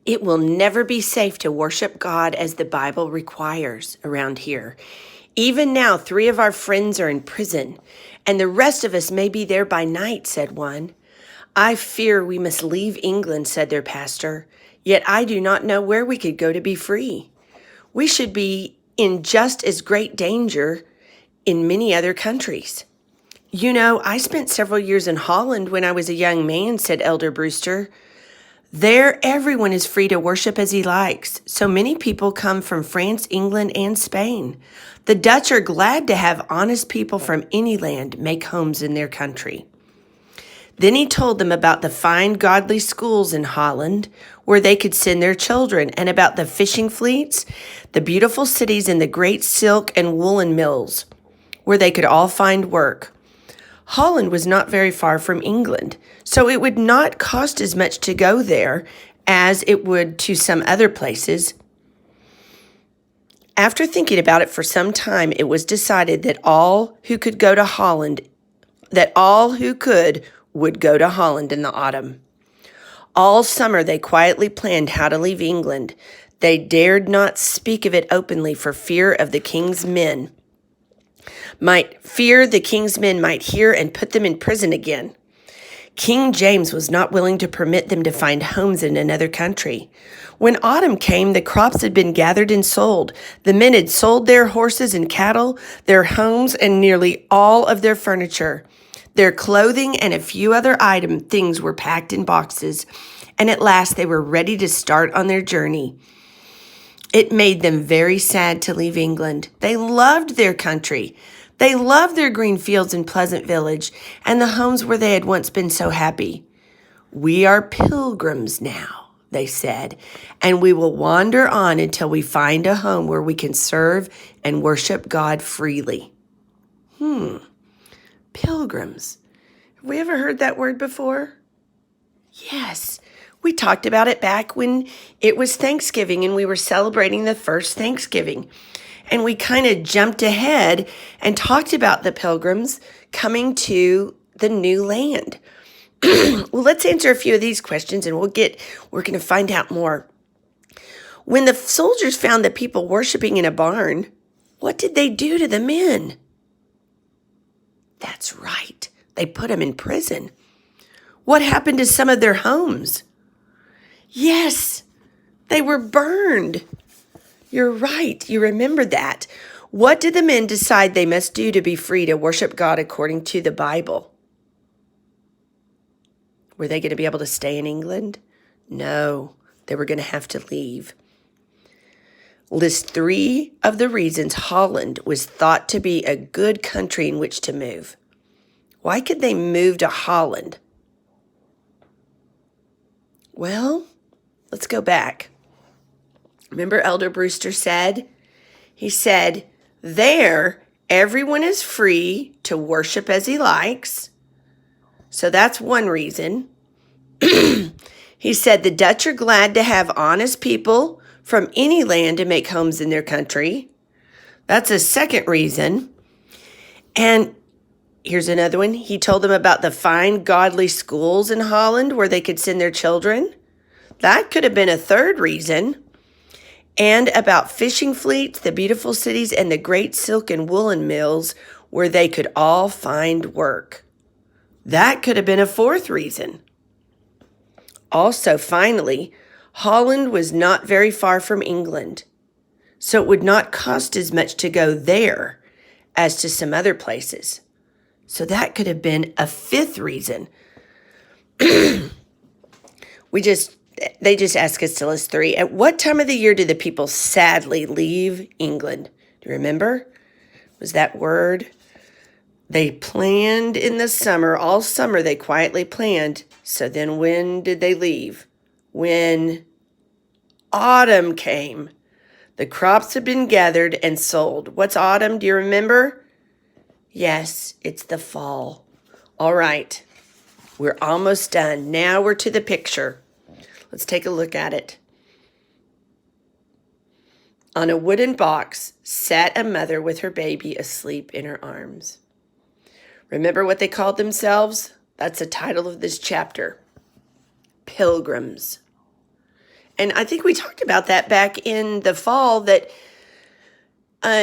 It will never be safe to worship God as the Bible requires around here. Even now, 3 of our friends are in prison, and the rest of us may be there by night, said one. I fear we must leave England, said their pastor. Yet I do not know where we could go to be free. We should be in just as great danger in many other countries. You know, I spent several years in Holland when I was a young man, said Elder Brewster. There, everyone is free to worship as he likes. So many people come from France, England, and Spain. The Dutch are glad to have honest people from any land make homes in their country. Then he told them about the fine, godly schools in Holland where they could send their children, and about the fishing fleets, the beautiful cities, and the great silk and woolen mills where they could all find work. Holland was not very far from England, so it would not cost as much to go there as it would to some other places. After thinking about it for some time, it was decided that all who could would go to Holland in the autumn. All summer they quietly planned how to leave England. They dared not speak of it openly for fear the king's men might hear and put them in prison again. King James was not willing to permit them to find homes in another country. When autumn came, the crops had been gathered and sold. The men had sold their horses and cattle, their homes, and nearly all of their furniture. Their clothing and a few other things were packed in boxes, and at last they were ready to start on their journey. It made them very sad to leave England. They loved their country. They loved their green fields and pleasant village, and the homes where they had once been so happy. We are pilgrims now, they said, and we will wander on until we find a home where we can serve and worship God freely. Pilgrims. Have we ever heard that word before? Yes. We talked about it back when it was Thanksgiving and we were celebrating the first Thanksgiving. And we kind of jumped ahead and talked about the pilgrims coming to the new land. Well, let's answer a few of these questions and we're going to find out more. When the soldiers found the people worshiping in a barn, what did they do to the men? That's right. They put them in prison. What happened to some of their homes? Yes, they were burned. You're right. You remember that. What did the men decide they must do to be free to worship God according to the Bible? Were they going to be able to stay in England? No, they were going to have to leave. List 3 of the reasons Holland was thought to be a good country in which to move. Why could they move to Holland? Well, let's go back. Remember Elder Brewster said? He said, there, everyone is free to worship as he likes. So that's one reason. He said the Dutch are glad to have honest people from any land to make homes in their country. That's a second reason. And here's another one. He told them about the fine, godly schools in Holland where they could send their children. That could have been a third reason. And about fishing fleets, the beautiful cities, and the great silk and woolen mills where they could all find work. That could have been a fourth reason. Also, finally, Holland was not very far from England, so it would not cost as much to go there as to some other places. So that could have been a fifth reason. They just asked us to list 3. At what time of the year did the people sadly leave England? Do you remember? Was that word? They planned in the summer. All summer they quietly planned. So then when did they leave? When autumn came. The crops had been gathered and sold. What's autumn? Do you remember? Yes, it's the fall. All right. We're almost done. Now we're to the picture. Let's take a look at it. On a wooden box sat a mother with her baby asleep in her arms. Remember what they called themselves? That's the title of this chapter. Pilgrims. And I think we talked about that back in the fall, that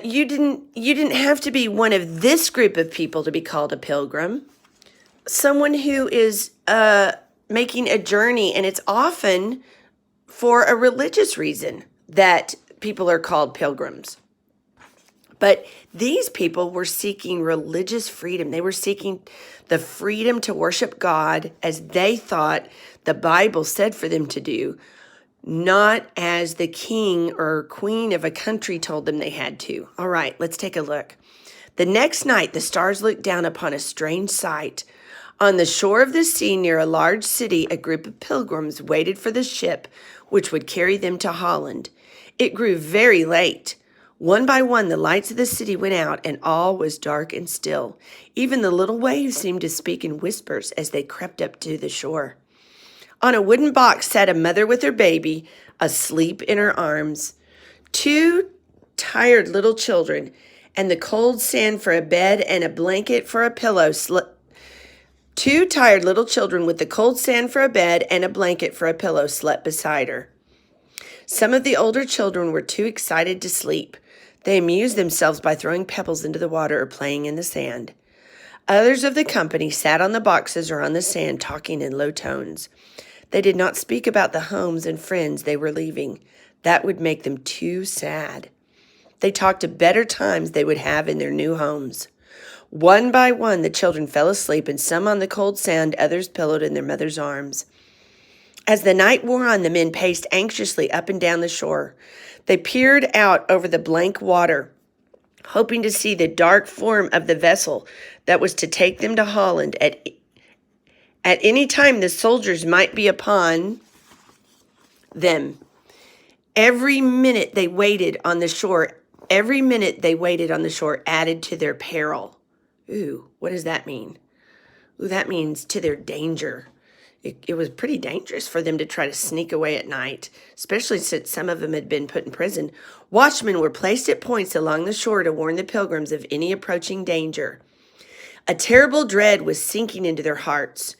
you didn't have to be one of this group of people to be called a pilgrim. Someone who is making a journey, and it's often for a religious reason that people are called pilgrims. But these people were seeking religious freedom. They were seeking the freedom to worship God as they thought the Bible said for them to do, not as the king or queen of a country told them they had to. All right, let's take a look. The next night, the stars looked down upon a strange sight. On the shore of the sea near a large city, a group of pilgrims waited for the ship which would carry them to Holland. It grew very late. One by one, the lights of the city went out, and all was dark and still. Even the little waves seemed to speak in whispers as they crept up to the shore. On a wooden box sat a mother with her baby, asleep in her arms. Two tired little children, and the cold sand for a bed and a blanket for a pillow. Two tired little children with the cold sand for a bed and a blanket for a pillow slept beside her. Some of the older children were too excited to sleep. They amused themselves by throwing pebbles into the water or playing in the sand. Others of the company sat on the boxes or on the sand, talking in low tones. They did not speak about the homes and friends they were leaving. That would make them too sad. They talked of better times they would have in their new homes. One by one, the children fell asleep, and some on the cold sand, others pillowed in their mother's arms. As the night wore on, the men paced anxiously up and down the shore. They peered out over the blank water, hoping to see the dark form of the vessel that was to take them to Holland. At any time, the soldiers might be upon them. Every minute they waited on the shore added to their peril. Ooh, what does that mean? Ooh, that means to their danger. It was pretty dangerous for them to try to sneak away at night, especially since some of them had been put in prison. Watchmen were placed at points along the shore to warn the pilgrims of any approaching danger. A terrible dread was sinking into their hearts.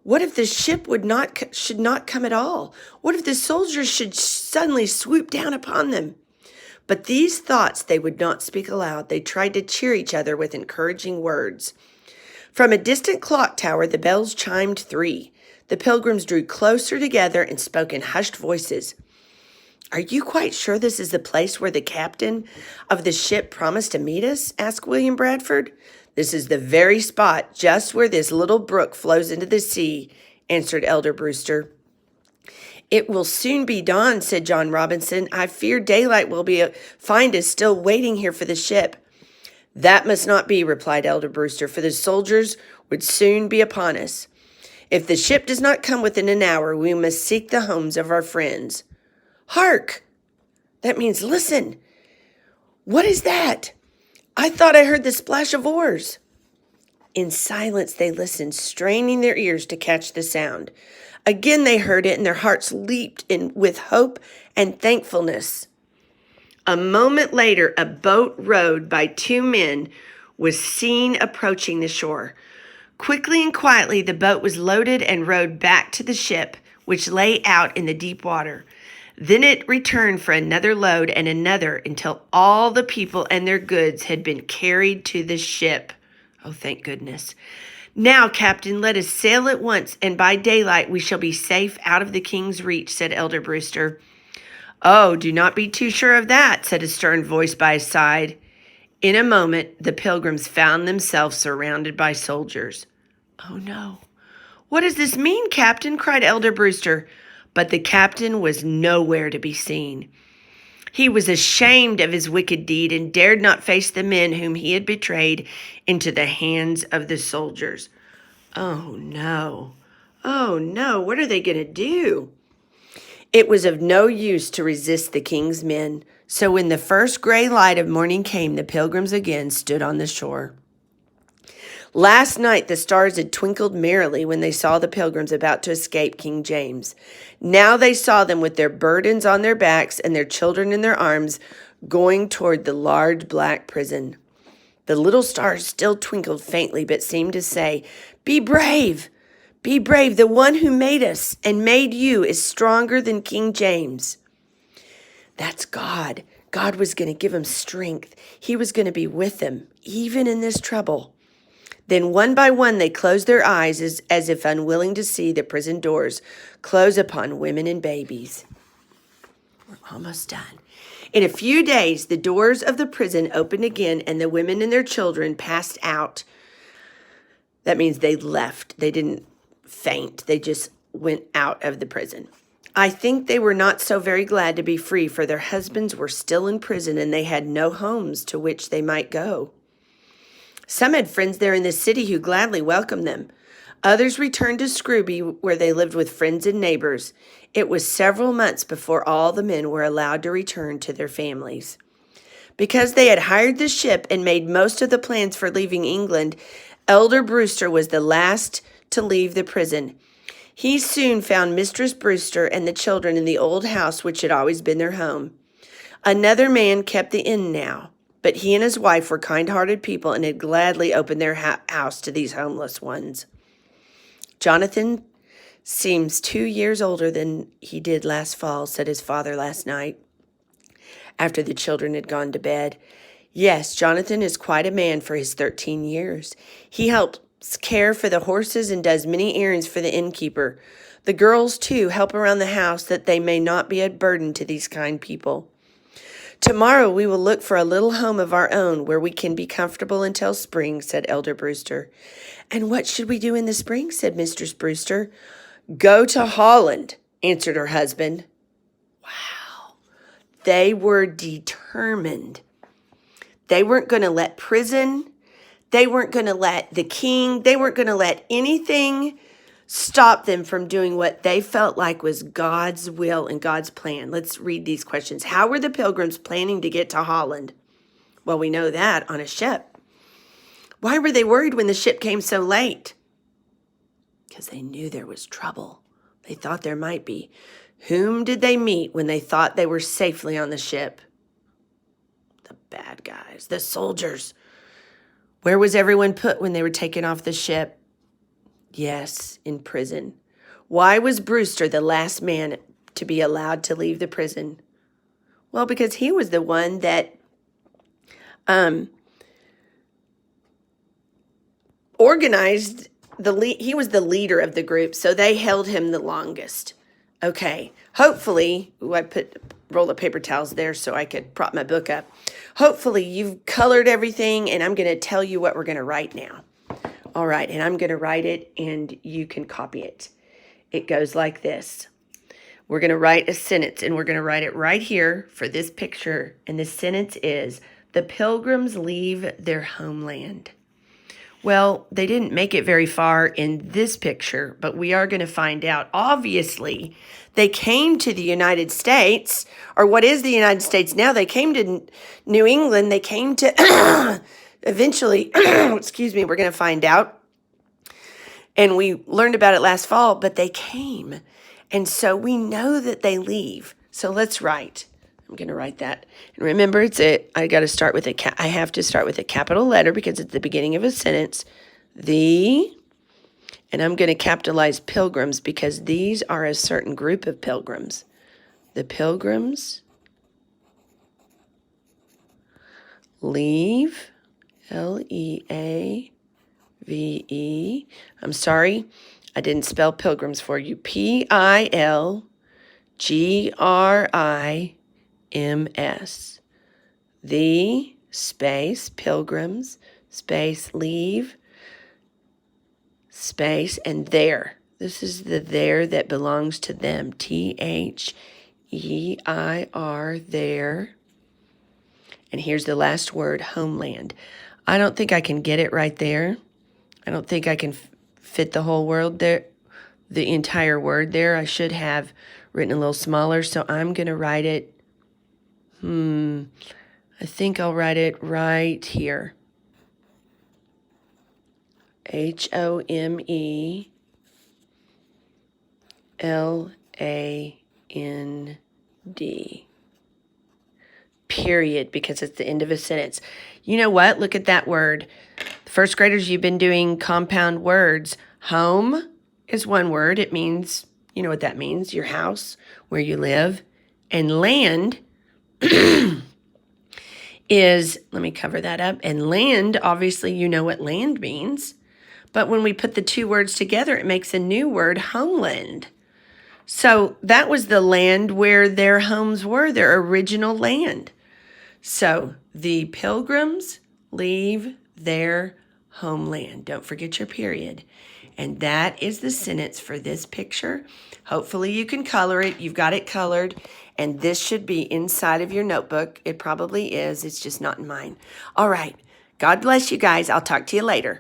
What if the ship should not come at all? What if the soldiers should suddenly swoop down upon them? But these thoughts they would not speak aloud. They tried to cheer each other with encouraging words. From a distant clock tower, the bells chimed 3. The pilgrims drew closer together and spoke in hushed voices. "Are you quite sure this is the place where the captain of the ship promised to meet us?" asked William Bradford. "This is the very spot, just where this little brook flows into the sea," answered Elder Brewster. "It will soon be dawn," said John Robinson. "I fear daylight will find us still waiting here for the ship." "That must not be," replied Elder Brewster, "for the soldiers would soon be upon us. If the ship does not come within an hour, we must seek the homes of our friends." "Hark!" That means listen. What is that? I thought I heard the splash of oars. In silence they listened, straining their ears to catch the sound. Again they heard it, and their hearts leaped in with hope and thankfulness. A moment later, a boat rowed by 2 men was seen approaching the shore. Quickly and quietly, the boat was loaded and rowed back to the ship, which lay out in the deep water. Then it returned for another load and another until all the people and their goods had been carried to the ship. Oh, thank goodness. "Now, Captain, let us sail at once, and by daylight we shall be safe out of the king's reach," said Elder Brewster. "Oh, do not be too sure of that," said a stern voice by his side. In a moment, the pilgrims found themselves surrounded by soldiers. "Oh, no. What does this mean, Captain?" cried Elder Brewster. But the captain was nowhere to be seen. He was ashamed of his wicked deed and dared not face the men whom he had betrayed into the hands of the soldiers. Oh, no. Oh, no. What are they going to do? It was of no use to resist the king's men. So when the first gray light of morning came, the pilgrims again stood on the shore. Last night the stars had twinkled merrily when they saw the pilgrims about to escape King James. Now they saw them with their burdens on their backs and their children in their arms, going toward the large black prison. The little stars still twinkled faintly, but seemed to say, "Be brave! Be brave. The one who made us and made you is stronger than King James. That's God. God was going to give him strength. He was going to be with them, even in this trouble. Then one by one they closed their eyes as if unwilling to see the prison doors close upon women and babies. We're almost done. In a few days, the doors of the prison opened again, and the women and their children passed out. That means they left. They didn't faint. They just went out of the prison. I think they were not so very glad to be free, for their husbands were still in prison, and they had no homes to which they might go. Some had friends there in the city who gladly welcomed them. Others returned to Scrooby, where they lived with friends and neighbors. It was several months before all the men were allowed to return to their families. Because they had hired the ship and made most of the plans for leaving England, Elder Brewster was the last to leave the prison. He soon found Mistress Brewster and the children in the old house which had always been their home. Another man kept the inn now, but he and his wife were kind-hearted people and had gladly opened their house to these homeless ones. Jonathan seems 2 years older than he did last fall, said his father last night, after the children had gone to bed. Yes, Jonathan is quite a man for his 13 years. He helps care for the horses and does many errands for the innkeeper. The girls, too, help around the house that they may not be a burden to these kind people. Tomorrow we will look for a little home of our own where we can be comfortable until spring, said Elder Brewster. And what should we do in the spring, said Mistress Brewster. Go to Holland, answered her husband. Wow. They were determined. They weren't going to let prison, they weren't going to let the king, they weren't going to let anything stop them from doing what they felt like was God's will and God's plan. Let's read these questions. How were the Pilgrims planning to get to Holland? Well, we know that on a ship. Why were they worried when the ship came so late? Because they knew there was trouble. They thought there might be. Whom did they meet when they thought they were safely on the ship? The bad guys, the soldiers. Where was everyone put when they were taken off the ship? Yes, in prison. Why was Brewster the last man to be allowed to leave the prison? Well, because he was the one that organized he was the leader of the group, so they held him the longest. Okay, hopefully, I put roll of paper towels there so I could prop my book up. Hopefully you've colored everything, and I'm going to tell you what we're going to write now. All right, and I'm going to write it, and you can copy it. It goes like this. We're going to write a sentence, and we're going to write it right here for this picture. And the sentence is, the Pilgrims leave their homeland. Well, they didn't make it very far in this picture, but we are going to find out. Obviously, they came to the United States, or what is the United States now. They came to New England. They came to eventually, excuse me, we're going to find out. And we learned about it last fall, but they came. And so we know that they leave. So let's write. I'm going to write that. And remember, I got to start with I have to start with a capital letter because it's the beginning of a sentence. And I'm going to capitalize Pilgrims because these are a certain group of pilgrims. The Pilgrims leave, Leave. I'm sorry, I didn't spell Pilgrims for you. Pilgrims. The space, Pilgrims, space, leave, space, and there. This is the there that belongs to them. Their, there. And here's the last word, homeland. I don't think I can get it right there. I don't think I can fit the whole word there, the entire word there. I should have written a little smaller, so I'm going to write it. I think I'll write it right here. HOMELAND. Period, because it's the end of a sentence. You know what? Look at that word. First graders, you've been doing compound words. Home is one word. It means, you know what that means, your house, where you live. And land is, let me cover that up. And land, obviously, you know what land means. But when we put the two words together, it makes a new word, homeland. So that was the land where their homes were, their original land. So the Pilgrims leave their homeland. Don't forget your period. And that is the sentence for this picture. Hopefully you can color it. You've got it colored. And this should be inside of your notebook. It probably is. It's just not in mine. All right. God bless you guys. I'll talk to you later.